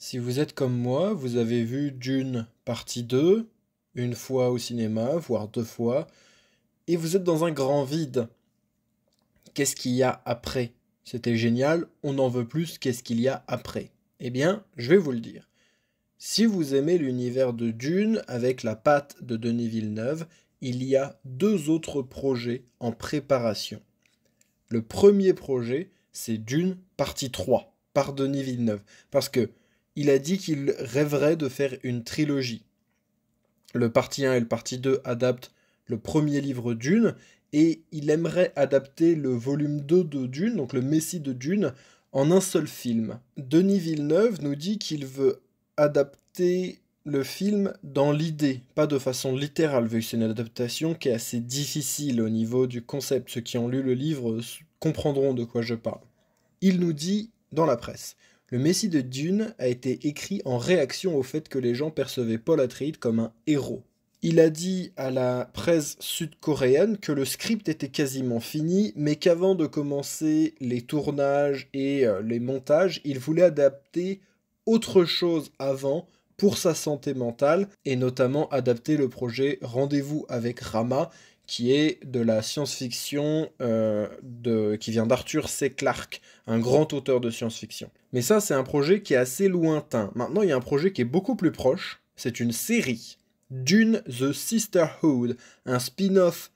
Si vous êtes comme moi, vous avez vu Dune partie 2, une fois au cinéma, voire deux fois, et vous êtes dans un grand vide. Qu'est-ce qu'il y a après? C'était génial, on en veut plus, qu'est-ce qu'il y a après? Eh bien, je vais vous le dire. Si vous aimez l'univers de Dune avec la patte de Denis Villeneuve, il y a deux autres projets en préparation. Le premier projet, c'est Dune partie 3 par Denis Villeneuve. Parce que il a dit qu'il rêverait de faire une trilogie. Le partie 1 et le partie 2 adaptent le premier livre Dune, et il aimerait adapter le volume 2 de Dune, donc le Messie de Dune, en un seul film. Denis Villeneuve nous dit qu'il veut adapter le film dans l'idée, pas de façon littérale, vu que c'est une adaptation qui est assez difficile au niveau du concept. Ceux qui ont lu le livre comprendront de quoi je parle. Il nous dit dans la presse: le Messie de Dune a été écrit en réaction au fait que les gens percevaient Paul Atreides comme un héros. Il a dit à la presse sud-coréenne que le script était quasiment fini, mais qu'avant de commencer les tournages et les montages, il voulait adapter autre chose avant pour sa santé mentale, et notamment adapter le projet Rendez-vous avec Rama, qui est de la science-fiction qui vient d'Arthur C. Clarke, un grand auteur de science-fiction. Mais ça, c'est un projet qui est assez lointain. Maintenant, il y a un projet qui est beaucoup plus proche. C'est une série. Dune The Sisterhood, un spin-off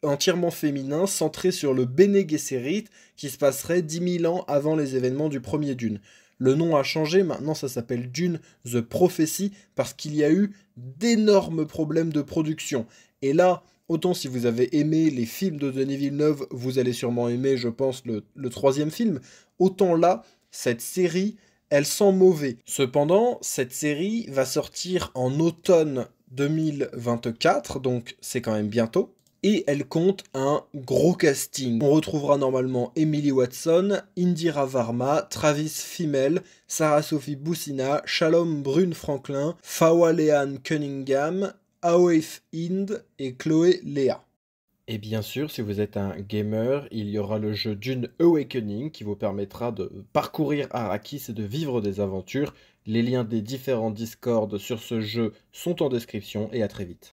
entièrement féminin centré sur le Bene Gesserit qui se passerait 10 000 ans avant les événements du premier Dune. Le nom a changé, maintenant ça s'appelle Dune The Prophecy parce qu'il y a eu d'énormes problèmes de production. Et là, autant si vous avez aimé les films de Denis Villeneuve, vous allez sûrement aimer, je pense, le troisième film. Autant là, cette série, elle sent mauvais. Cependant, cette série va sortir en automne 2024, donc c'est quand même bientôt. Et elle compte un gros casting. On retrouvera normalement Emily Watson, Indira Varma, Travis Fimmel, Sarah Sophie Boussina, Shalom Brune Franklin, Fawa Leanne Cunningham, Aoif Hind et Chloé Léa. Et bien sûr, si vous êtes un gamer, il y aura le jeu Dune Awakening qui vous permettra de parcourir Arrakis et de vivre des aventures. Les liens des différents Discords sur ce jeu sont en description et à très vite.